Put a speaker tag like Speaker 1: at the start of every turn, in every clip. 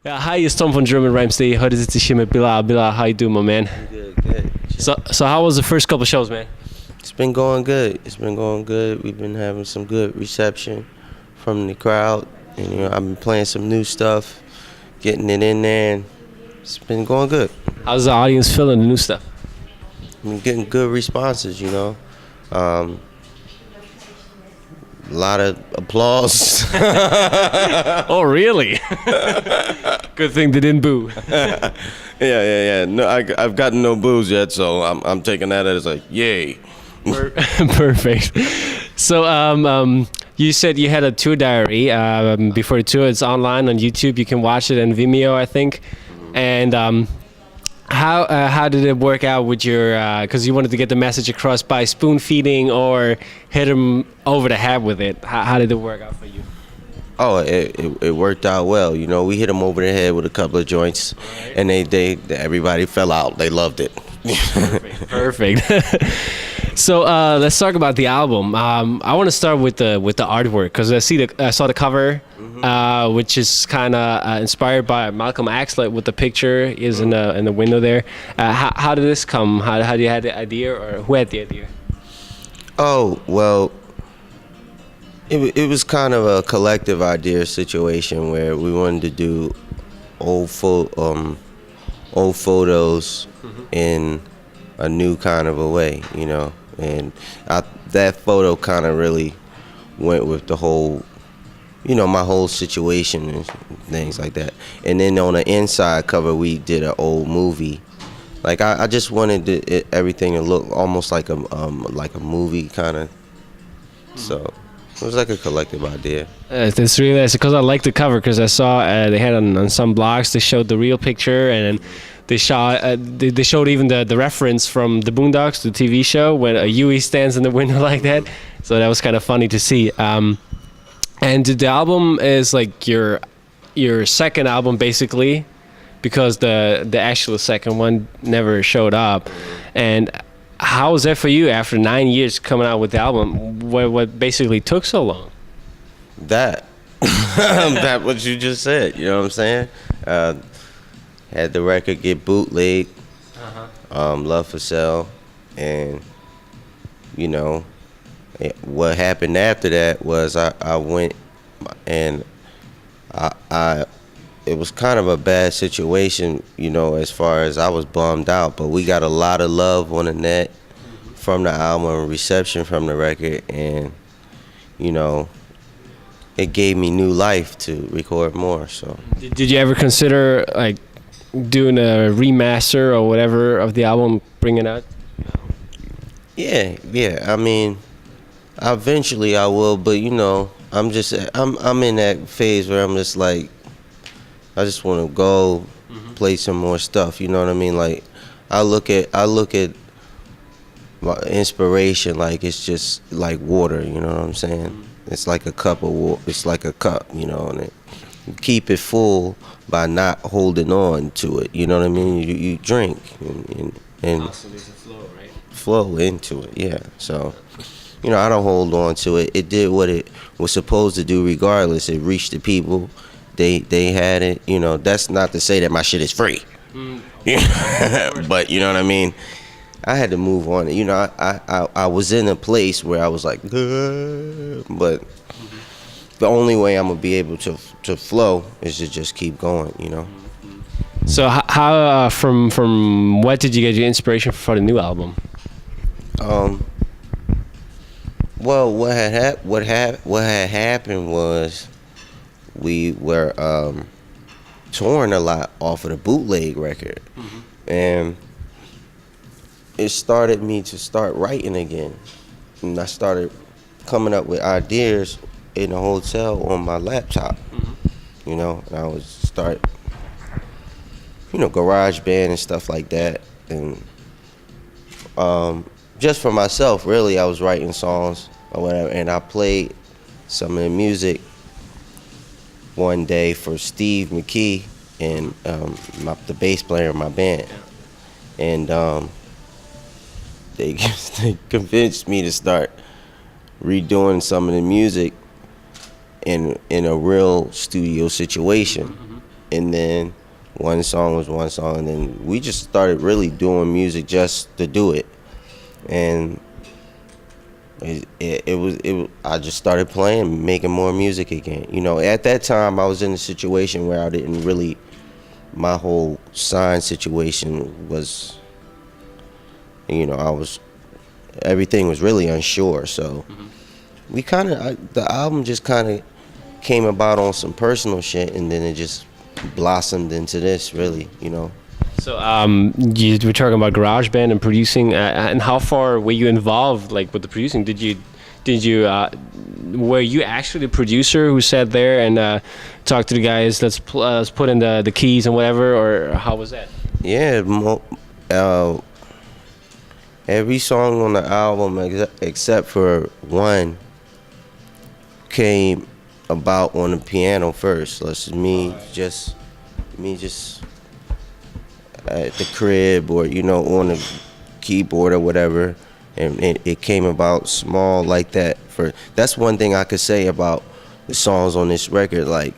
Speaker 1: Ja, hi, hier ist Tom von GermanRhymes. Heute sitze ich hier mit Bilal. Bilal, how you doing, my man?
Speaker 2: Good, good.
Speaker 1: So how was the first couple shows, man?
Speaker 2: It's been going good. It's been going good. We've been having some good reception from the crowd, and I've been playing some new stuff, getting it in there, and it's been going good.
Speaker 1: How's the audience feeling the new stuff?
Speaker 2: I've been getting good responses. A lot of applause.
Speaker 1: Oh, really? Good thing they didn't boo.
Speaker 2: Yeah. No, I've gotten no boos yet, so I'm taking that as like, yay.
Speaker 1: Perfect. So, you said you had a tour diary before the tour. It's online on YouTube. You can watch it on Vimeo, I think. And how did it work out with your? Because you wanted to get the message across by spoon feeding or hit them over the head with it. How did it work out for you?
Speaker 2: Oh, it worked out well. We hit them over the head with a couple of joints, and everybody fell out. They loved it.
Speaker 1: Perfect. So let's talk about the album. I want to start with the artwork because I saw the cover, which is kind of inspired by Malcolm X, like with the picture is in the window there. How did this come? How did you have the idea, or who had the idea?
Speaker 2: Oh well, it was kind of a collective idea situation where we wanted to do old photos in a new kind of a way, and that photo kind of really went with the whole, my whole situation and things like that. And then on the inside cover, we did an old movie. Like I just wanted everything to look almost like a movie kind of. So it was like a collective idea.
Speaker 1: It's really nice because I like the cover because I saw they had on some blogs they showed the real picture and then they showed even the reference from the Boondocks, the TV show, when Huey stands in the window like that. So that was kind of funny to see. And the album is like your second album basically, because the actual second one never showed up. And how was that for you after 9 years coming out with the album? What basically took so long?
Speaker 2: That what you just said. You know what I'm saying? Had the record get bootlegged, Love for Sale, and what happened after that was I went and it was kind of a bad situation, as far as I was bummed out, but we got a lot of love on the net from the album, reception from the record, and it gave me new life to record more. So
Speaker 1: did you ever consider like doing a remaster or whatever of the album, bring it out?
Speaker 2: Yeah. I mean, eventually I will, but I'm in that phase where I'm just like, I just want to go play some more stuff. You know what I mean? Like, I look at my inspiration like it's just like water. You know what I'm saying? It's like a cup of water. It's like a cup, and you keep it full by not holding on to it. You know what I mean? You drink and
Speaker 1: flow, right?
Speaker 2: Flow into it. Yeah. So, I don't hold on to it. It did what it was supposed to do regardless. It reached the people. They had it. That's not to say that my shit is free. But you know what I mean? I had to move on. I was in a place where I was like, but the only way I'm gonna be able to flow is to just keep going.
Speaker 1: So how from what did you get your inspiration for the new album?
Speaker 2: Well, what had happened was we were touring a lot off of the bootleg record, and it started me to start writing again, and I started coming up with ideas in a hotel on my laptop, and I would start, garage band and stuff like that, and just for myself, really, I was writing songs or whatever, and I played some of the music one day for Steve McKee and the bass player in my band, and they convinced me to start redoing some of the music in a real studio situation. and then one song was one song, and then we just started really doing music just to do it, and I just started playing, making more music again. You know, at that time I was in a situation where I didn't really, my whole sign situation was, you know, everything was really unsure. So we kind of, the album just kind of came about on some personal shit, and then it just blossomed into this, really, you know.
Speaker 1: So you were talking about GarageBand and producing, and how far were you involved, like, with the producing? Did you were you actually the producer who sat there and talked to the guys, let's put in the keys and whatever, or how was that?
Speaker 2: Yeah, every song on the album except for one came about on the piano first. So it's me just at the crib, or, you know, on the keyboard or whatever, and it came about small like that. That's one thing I could say about the songs on this record, like,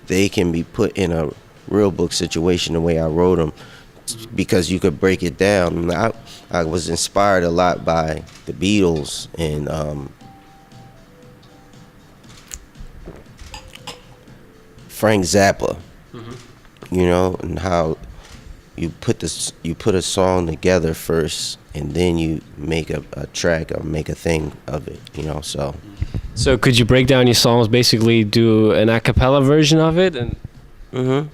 Speaker 2: they can be put in a real book situation the way I wrote them, because you could break it down. I was inspired a lot by the Beatles and Frank Zappa, you know, and how you put a song together first, and then you make a track or make a thing of it, you know. So
Speaker 1: could you break down your songs, basically do an a cappella version of it, and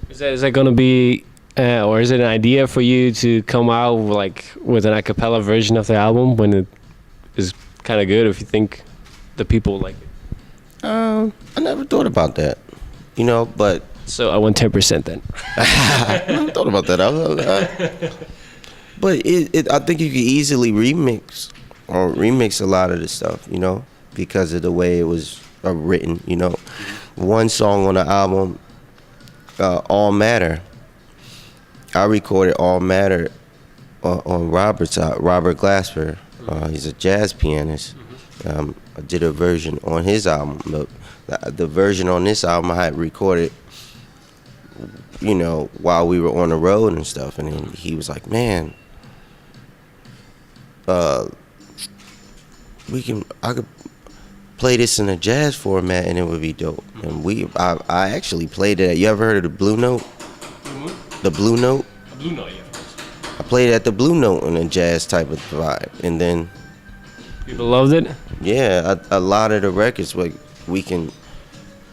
Speaker 1: is that going to be, or is it an idea for you to come out like with an a cappella version of the album when it is kind of good, if you think the people like it?
Speaker 2: I never thought about that, you know, but.
Speaker 1: So I want 10% then.
Speaker 2: I never thought about that. But I think you could easily remix a lot of the stuff, you know, because of the way it was written, you know. One song on the album, All Matter, I recorded All Matter on Robert Glasper. He's a jazz pianist. I did a version on his album. The version on this album I had recorded, you know, while we were on the road and stuff, and then he was like, "Man, I could play this in a jazz format and it would be dope." And I actually played it. You ever heard of the Blue Note? The Blue Note?
Speaker 1: The Blue Note, yeah.
Speaker 2: I played it at the Blue Note in a jazz type of vibe, and then
Speaker 1: people loved it.
Speaker 2: Yeah, a lot of the records, like, we can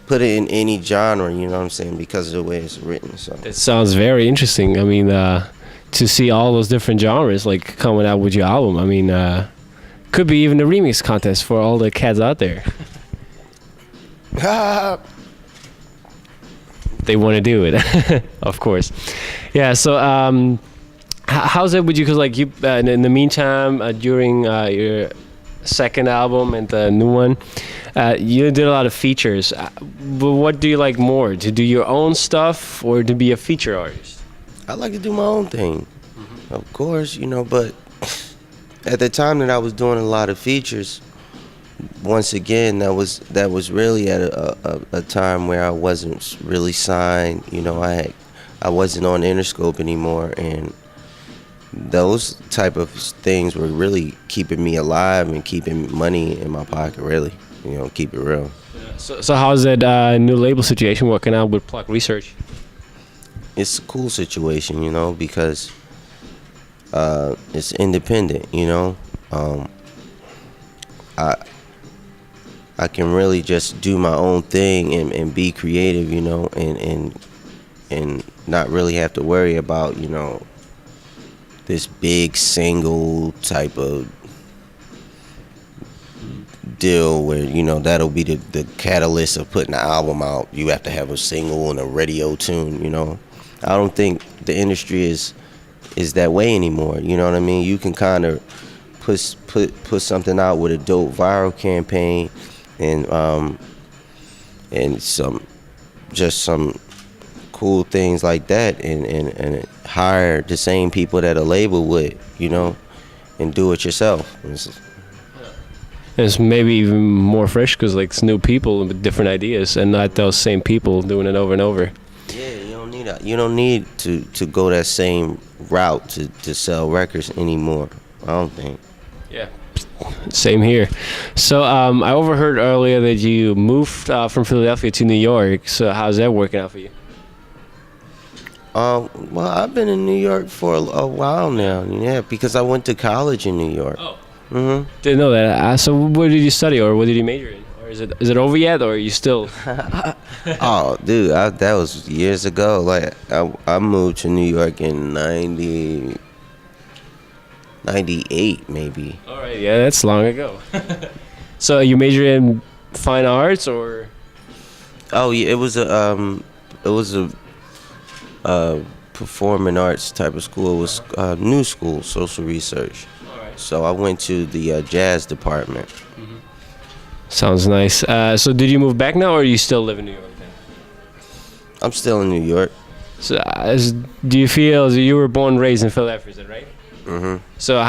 Speaker 2: put it in any genre, you know what I'm saying, because of the way it's written. So
Speaker 1: it sounds very interesting. I mean, to see all those different genres like coming out with your album. I mean, could be even a remix contest for all the cats out there. They want to do it, of course. Yeah. So, how's it with you? Because, like, you in the meantime, during your second album and the new one, you did a lot of features. But what do you like more, to do your own stuff or to be a feature artist?
Speaker 2: I like to do my own thing, of course, you know, but at the time that I was doing a lot of features, once again, that was really at a time where I wasn't really signed, you know. I wasn't on Interscope anymore, and those type of things were really keeping me alive and keeping money in my pocket, really, you know, keep it real.
Speaker 1: So how's that new label situation working out with Pluck Research?
Speaker 2: It's a cool situation, you know, because it's independent, you know. I can really just do my own thing and be creative, you know, and not really have to worry about, you know, this big single type of deal where, you know, that'll be the catalyst of putting the album out. You have to have a single and a radio tune, you know. I don't think the industry is that way anymore, you know what I mean? You can kind of put something out with a dope viral campaign and some cool things like that, and hire the same people that a label would, you know, and do it yourself.
Speaker 1: It's maybe even more fresh because, like, it's new people with different ideas and not those same people doing it over and over.
Speaker 2: Yeah, you don't need You don't need to go that same route to sell records anymore. I don't think.
Speaker 1: Yeah. Same here. So I overheard earlier that you moved from Philadelphia to New York. So how's that working out for you?
Speaker 2: Well, I've been in New York for a while now. Yeah, because I went to college in New York.
Speaker 1: Oh.
Speaker 2: Mm-hmm.
Speaker 1: Didn't know that. So what did you study, or what did you major in? Or is it over yet, or are you still?
Speaker 2: Oh, dude, that was years ago. Like, I moved to New York in 98, maybe.
Speaker 1: All right, yeah, that's long ago. So you major in fine arts, or?
Speaker 2: Oh, yeah, it was a performing arts type of school. It was new school, social research.
Speaker 1: All right.
Speaker 2: So I went to the jazz department.
Speaker 1: Sounds nice. So did you move back now, or do you still live in New York then?
Speaker 2: I'm still in New York.
Speaker 1: So do you feel you were born and raised in Philadelphia? Is that right?
Speaker 2: Mm-hmm.
Speaker 1: So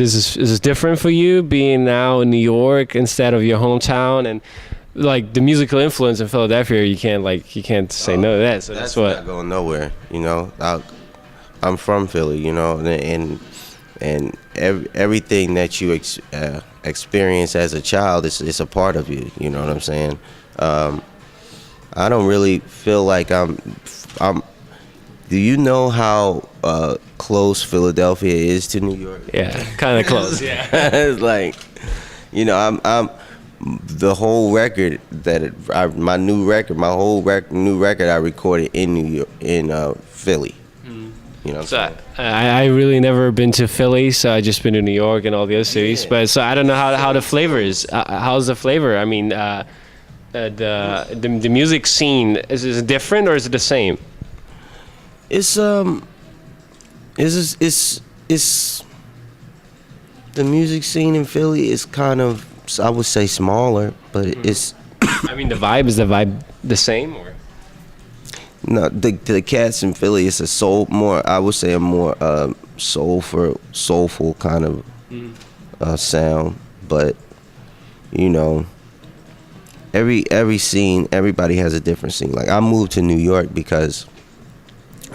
Speaker 1: is this different for you being now in New York instead of your hometown, and like the musical influence in Philadelphia? You can't say no to that. So that's what.
Speaker 2: Not going nowhere. You know, I'm from Philly. You know, and everything that you experience as a child is a part of you. You know what I'm saying? I don't really feel like I'm. Do you know how close Philadelphia is to New York?
Speaker 1: Yeah, kind of close. Yeah.
Speaker 2: It's like, you know, I'm the whole record my new record I recorded in New York, in Philly. You know what I'm saying?
Speaker 1: I really never been to Philly, so I just been to New York and all the other cities.
Speaker 2: Yeah.
Speaker 1: But so I don't know how the flavor is. How's the flavor? I mean, the music scene is it different or is it the same?
Speaker 2: It's the music scene in Philly is kind of, I would say, smaller, but it's.
Speaker 1: I mean, is the vibe the same or?
Speaker 2: No, the cats in Philly is I would say a more soulful kind of sound, but you know, every scene, everybody has a different scene. Like, I moved to New York because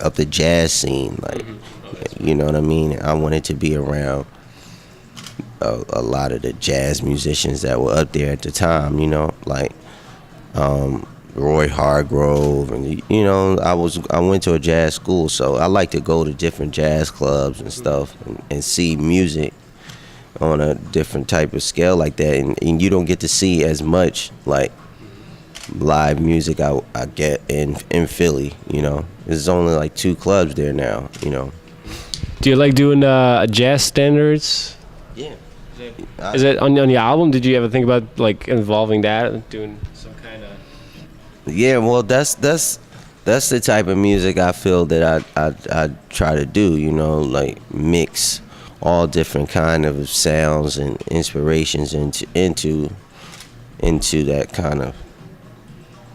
Speaker 2: of the jazz scene, like, you know what I mean? I wanted to be around a lot of the jazz musicians that were up there at the time, you know, like Roy Hargrove, and you know, I went to a jazz school, so I like to go to different jazz clubs and stuff and see music on a different type of scale like that, and you don't get to see as much like live music I get in Philly, you know. There's only like 2 clubs there now, you know.
Speaker 1: Do you like doing jazz standards?
Speaker 2: Yeah.
Speaker 1: Is it on your album? Did you ever think about like involving that, doing some kind of?
Speaker 2: Yeah, well, that's the type of music I feel that I try to do, you know, like mix all different kind of sounds and inspirations into that kind of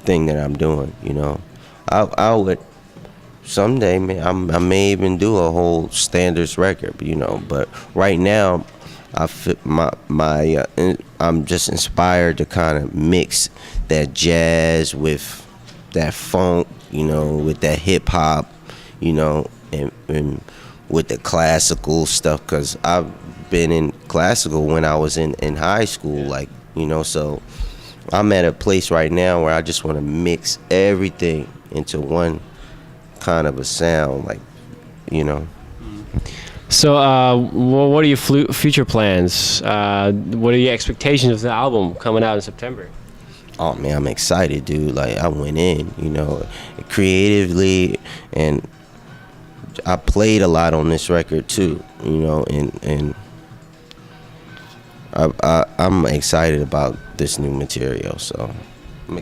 Speaker 2: thing that I'm doing, you know. I would someday, I may even do a whole standards record, you know, but right now I'm just inspired to kind of mix that jazz with that funk, you know, with that hip hop, you know, and with the classical stuff, because I've been in classical when I was in high school, like, you know, so I'm at a place right now where I just want to mix everything into one kind of a sound, like, you know.
Speaker 1: So, what are your future plans? What are your expectations of the album coming out in September?
Speaker 2: Oh man, I'm excited, dude. Like, I went in, you know, creatively, and I played a lot on this record too, you know, and I'm excited about this new material. So I'm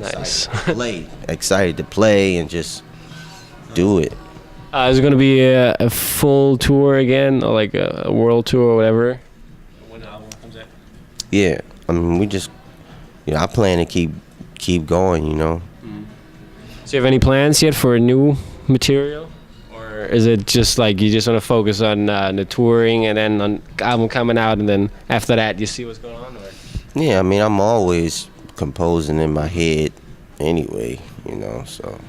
Speaker 2: excited to play and just do it.
Speaker 1: Is it going to be a full tour again, or like a world tour or whatever? When the album comes out?
Speaker 2: Yeah, I mean, I plan to keep going, you know.
Speaker 1: So you have any plans yet for new material? Or is it just like you just want to focus on the touring and then on album coming out, and then after that you see what's going on? Or?
Speaker 2: Yeah, I mean, I'm always composing in my head anyway, you know, so.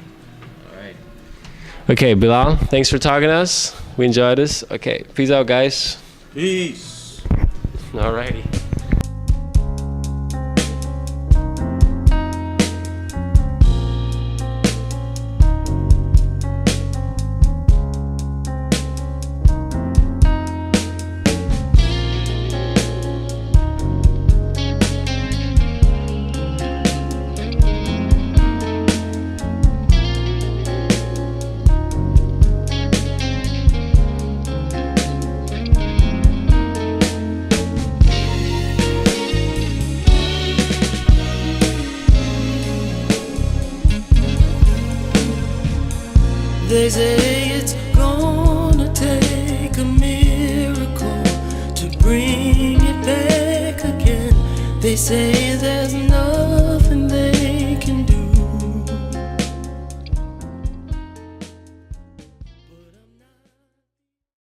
Speaker 1: Okay, Bilal, thanks for talking to us. We enjoyed this. Okay, peace out, guys.
Speaker 3: Peace.
Speaker 1: Alrighty.
Speaker 4: They say it's gonna take a miracle to bring it back again. They say there's